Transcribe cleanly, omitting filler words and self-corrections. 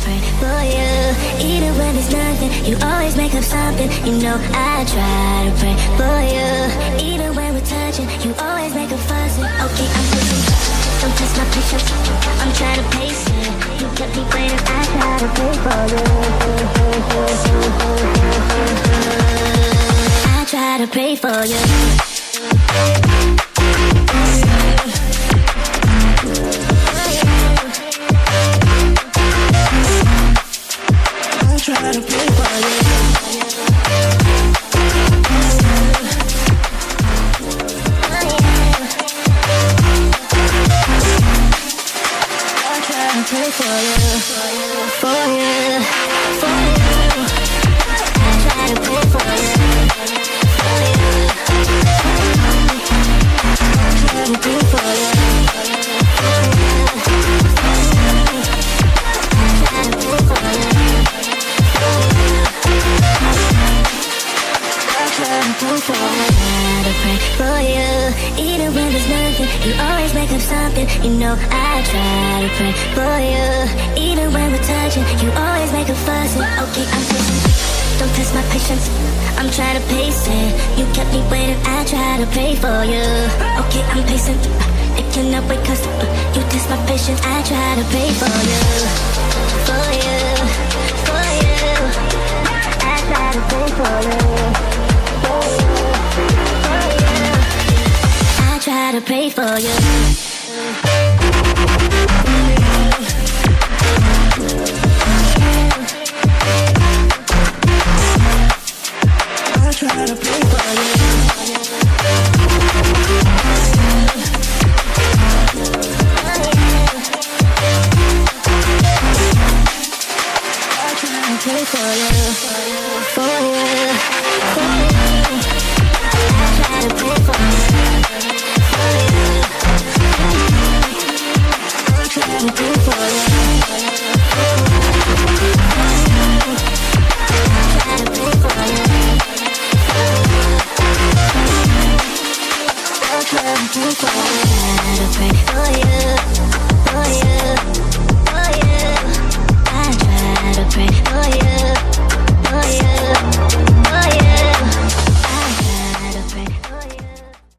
pray for you. Even when there's nothing, you always make up something. You know I try to pray for you. Even when we're touching, you always make a fuss. Okay, I'm pushing, don't test my patience. I'm trying to pace it. You kept me waiting, I try to pray for you. I try to pray for you. Try to pray for you. I try to pray for you, for you, for you. I try to pray for you, for you. I try to pray for you, for you. I try to pray for you. I pray for you. Even when there's nothing, you always make up something. You know I try to pray for you. Even when we're touching, you always make a fuss. Okay, I'm patient, don't test my patience. I'm trying to pace it. You kept me waiting, I try to pray for you. Okay, I'm patient, it cannot wait cause you test my patience. I try to pray for you, for you, for you. I try to pray for you. I try to pray for you.